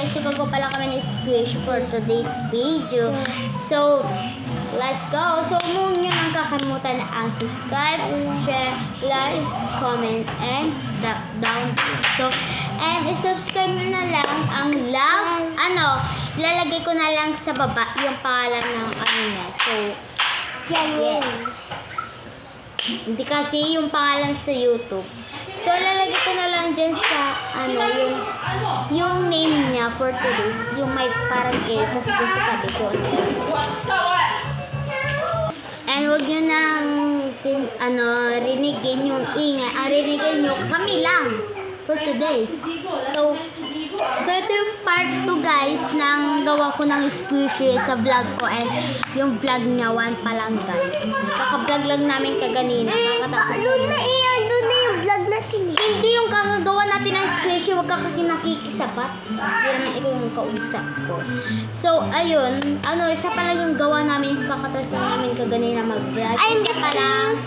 magsusugo pala kami ng squish for today's video. So, let's go. So, huwag nyo nang kakalimutan ang subscribe, share, like, comment, and down. So, i-subscribe nyo na lang ang ilalagay ko na lang sa baba yung pangalan ng niya. So, yes. Hindi kasi yung pangalan sa YouTube. So, lalagay ko na lang dyan sa, yung name niya for today's. Yung may parang A, tapos doon sa tabi ko. And huwag nyo nang, rinigin yung ingay. Ang rinigin nyo, kami lang for today's. So ito yung part 2 guys, ng gawa ko ng squishy sa vlog ko. And yung vlog niya, 1 pa lang guys. Kaka-vlog lang namin kaganina. Doon na yung vlog natin. Hindi yung kakagawa natin ng squishy, wag ka kasi nakikisapat. Hindi naman ikaw yung kausap ko. So, ayun. Isa pa lang yung gawa namin, kakataas lang namin kaganina mag-vlog. Isa pa lang.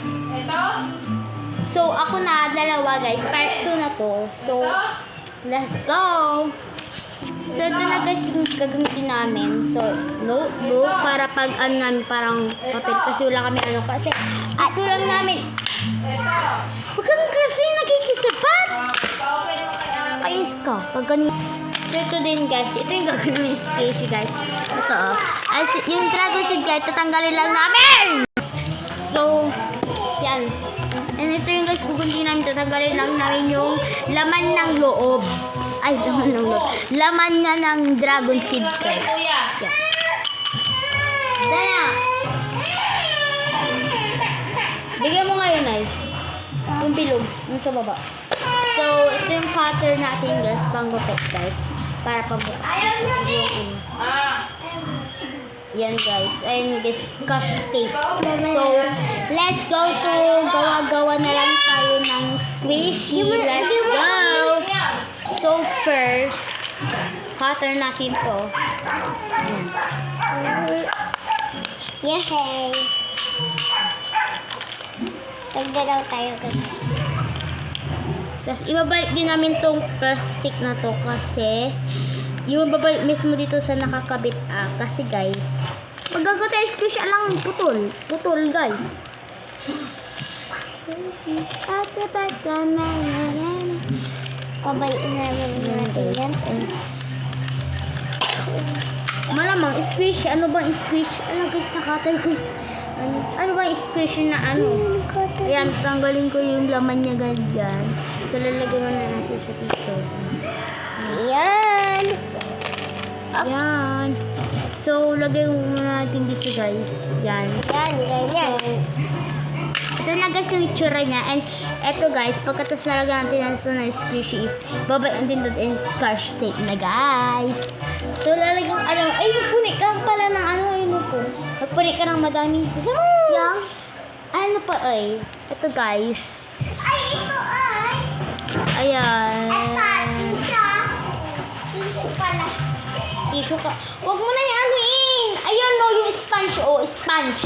So, ako na, dalawa guys. Part 2 na to. So, let's go! So, ito na guys yung gagamitin namin. So, notebook para pag namin parang papel kasi wala kami kasi gusto lang namin. Huwag kang kasi nakikisapat! Kayos ka. Pag ganyan. So, ito din guys. Ito yung gagawin ng squishy guys. Ito yung dragon seed guys, tatanggalin lang namin! So, yan. And ito yung guys, kukunti namin, tatanggalin lang namin yung laman ng loob. Ay, laman ng loob. Laman niya ng dragon seed guys. Yan. Daya! Bigyan mo ngayon ay. Yung bilog, yung sa baba. So, ito yung cutter natin guys, panggupit guys. Para pabukas. Yan guys. Ayun guys, scotch tape. So, let's go to gawa-gawa na lang tayo ng squishy. Let's go! So, first, cutter natin to. Yay! Tagdalaw tayo guys. Tapos, ibabalik din namin tong plastic na to kasi yung babalik mismo dito sa nakakabit kasi guys, magagawa tayo squish lang putol guys. Pabalik namin natin yan. Malamang squish, ano bang squish? Guys, nakatal ko. Ano bang squish na Ayan, tanggalin ko yung laman niya guys dyan. So, lalagyan mo na natin siya dito. Ayan! Yan. So, lagay muna natin dito guys. Yan. Yan. So, ito na guys yung itsura niya. And eto guys, pagkatapos nalagyan natin ito na squishy is, babayin din doon and scotch tape na guys. So, lalagyan, magpunik ka pala ng po. Magpunik ka ng madaming. Gusto mo? Yan. Ano pa Ito guys. Ay, ito ay. Ayan. Tissue pala. Tissue ka. Huwag mo na yung Ayun mo, yung sponge. Sponge.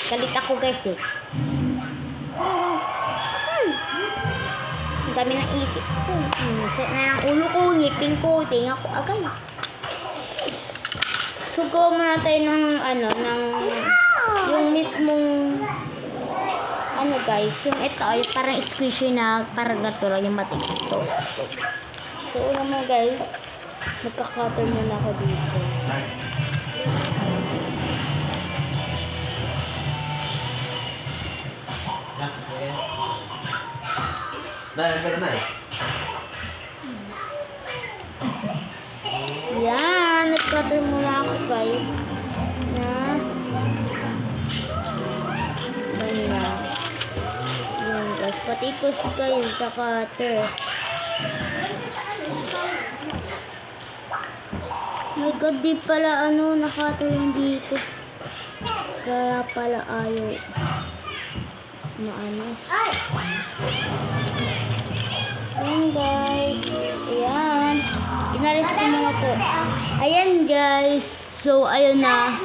Galit ako guys Ang dami ng isip ko. Set na ng ulo ko, ngipin ko, tinga ko agay. Sugo muna tayo ng yung mismong guys, yung ito ay parang squishy na parang gato lang yung matigas. So naman guys, magka-cutter muna ako dito. Yan, nag-cutter muna ako guys. Yan guys, patikos guys sa cutter. My god, di pala naka-cutter yung dito. Kaya pala ayaw. Ayan guys. Ayan. Inalis ko muna to. Ayan guys. So, ayun na.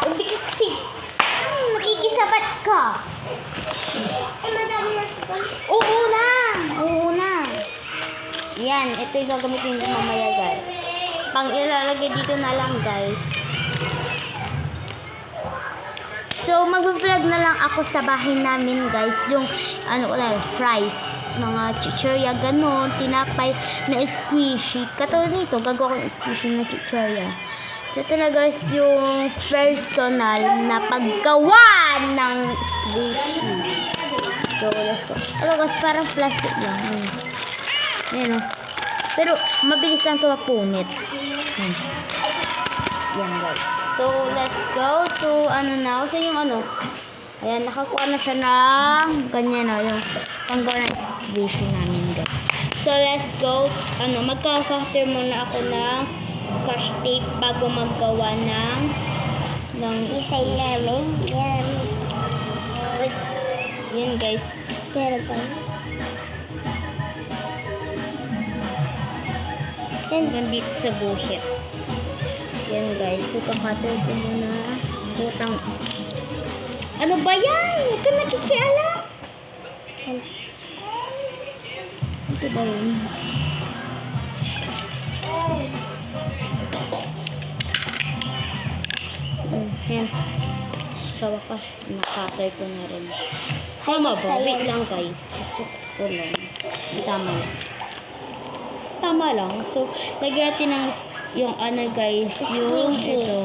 Hindi ka kasi. Nakikisabat ka. Madami na ito. Oo na. Yan, ito yung gagamitin ko mamaya guys. Pang ilalagay dito na lang guys. So, mag-vlog na lang ako sa bahay namin guys. Yung, fries. Mga chichirya, ganon. Tinapay na squishy. Katulad nito, gagawa ko ng squishy na chichirya. So, ito na guys yung personal na paggawa ng squishy. So, let's go. Ito guys, parang plastic lang. Ayan o. Pero, mabilis lang ito mapunit. Yan guys. So, let's go to, saan yung ayan, nakakuha na siya ng, ganyan yung panggawa ng squishy namin guys. So, let's go, magkaka-cutter muna ako ng scotch tape bago maggawa ng Isay namin. Yan. yan guys. Pero ba? Hanggang dito sa guhit. Yan guys. So, kakater ko muna. Putang. Ano ba yan? Huwag ka nakikialam. Ito ba yun? Yan. Sa wakas, nakater ko na rin. Tama ba? Wait lang guys. Susuk ko lang. Tama lang. Tama lang. So, lagyan natin ng yung guys, yung ito.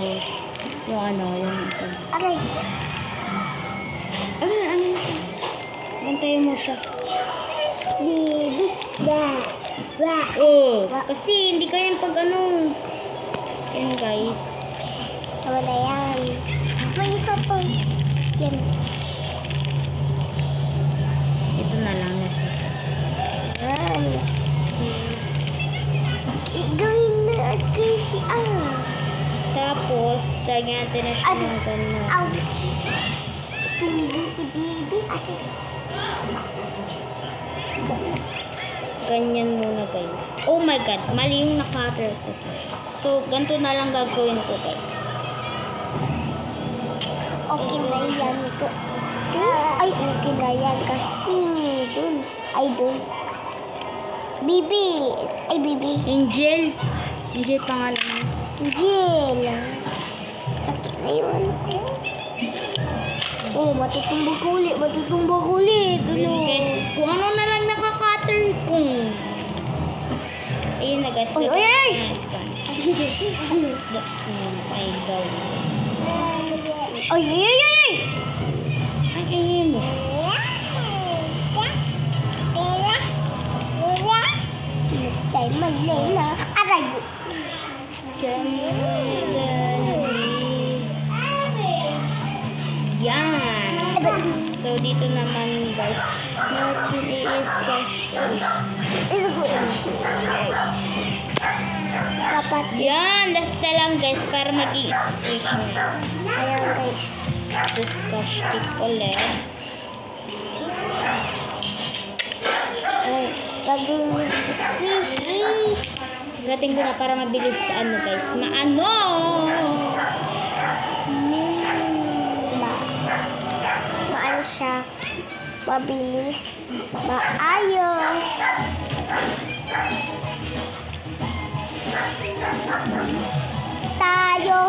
Yung ito. Aray. Bantayan mo siya. Bibi. Ba. Ba. Oh, kasi hindi kaya pag yan guys. Wala yan. May isa pa. Yan. Ito na lang. Yan. Gawin na kasi Tapos, lagyan natin na siya ng ganun. Ouch. Tumbi si Bibi. Ganyan muna guys. Oh my god, mali yung nakater ko. So, ganito na lang gagawin ko guys. Okay na yan ko. Ay, okay na yan kasi dun. Ay, dun. Bibi. Ay, Bibi. Angel. Angel pangalan mo. Angel. Sakit na yun ko. Oh, matutumbog ko ulit. Matutumbog ko ulit. Guys, kung ano na lang nakakater ko. Ayun na guys. Oy, oy, oy! That's my god. Ay, ay, ay, ay! Ay, ayun mo. Tay mali na. Aray! Yan. So, dito naman guys, natin i-scotch. Is good. Dapat Yan, last na lang guys para mag-i-scotch na. ayan guys. So, scotch tape ulit. Ay, gagawin mo squishy. Gating ko na para mabilis guys. Maano siya? Mabilis. Maayos. Tayo.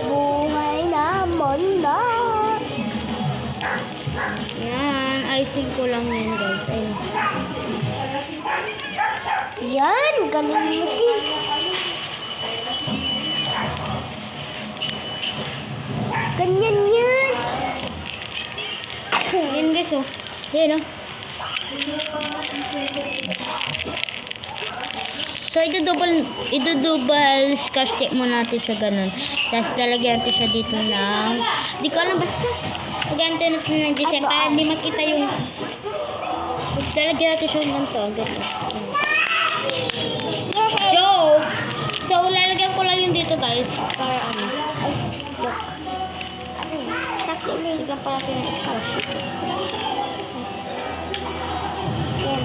Buhay naman na. Yan, icing ko lang yan guys. Ayun. Yan, galing mo din. Ganyan yan. Yan guys oh. Yan oh. So, ito-double scotch tape muna natin siya ganun. Tapos, lalagyan natin siya dito ng, di ko alam basta. Lagyan natin ng design para hindi makita yung, lalagyan natin siya ng ganito. Joke! So, lalagyan ko lang yung dito guys. Para Ay, look. Sakit na Lagyan pa natin ng scotch. yan.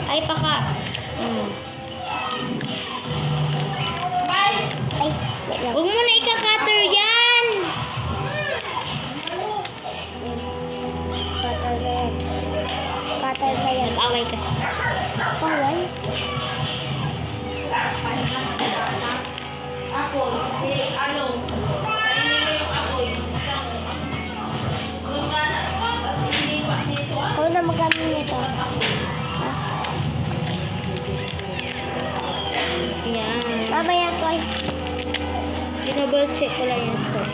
Ay, paka. Ay, wait lang. Huwag mo na ika-cutter yan! Cutter na yan. Cutter na yan. Nag-away kasi. Bawal. Mamaya ko ay Dinouble check ko lang yung stock.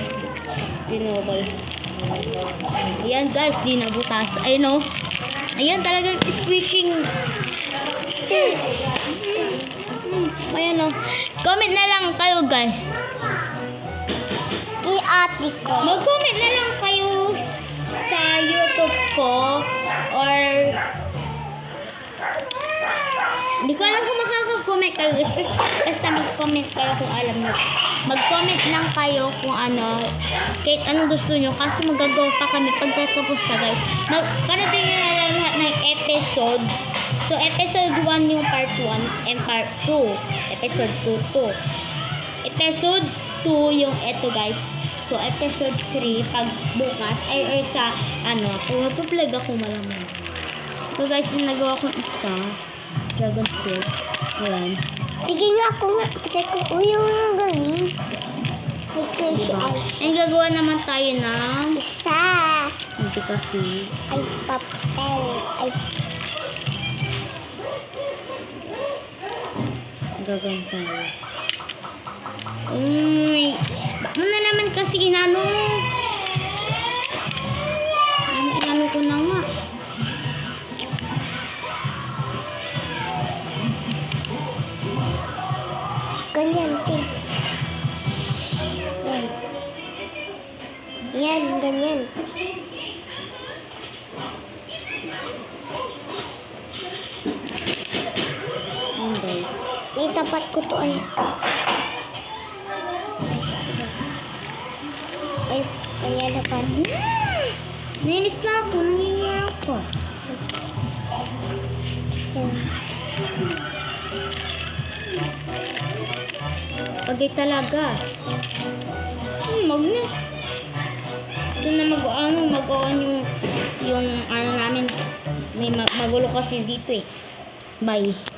Dinouble. Ayan guys, di nabutas. Ayun o. Ayan talagang squishing. Ayan o. Comment na lang kayo guys. kay ate ko. Mag-comment na lang kayo sa YouTube ko or hindi ko alam kung makaka-comment kayo guys. Basta mag-comment kayo kung alam nyo. Mag-comment lang kayo kung ano, kahit anong gusto nyo. Kasi magagawa pa kami pagkatapos na guys. Parating nyo na lang lahat ng episode. So, episode 1 yung part 1 and part 2. Episode 2 to. Episode 2 yung eto guys. So, episode 3 pag bukas ay or sa ano, kung magpa-vlog ako malamang. So guys, yung nagawa kong isa, Dragon Sword. Ayan. Sige nga ako nga. Teka ko yung galing. May Diba? ice. Ay, gagawa naman tayo ng Isa. hindi kasi Ay, papel. Ay, gagawin tayo. Uy, bakit mo na naman kasi inano? Inano ko na nga. ganyan, Tim. Yan. Yan, ganyan. Ayan guys. Itapat ko to ay. Ay, ayan na pa. Nainis na ako, nangingiya ako. Yan. Pagay talaga. Mag na. Ito na mag-on yung ano namin. May magulo kasi dito eh. Bye.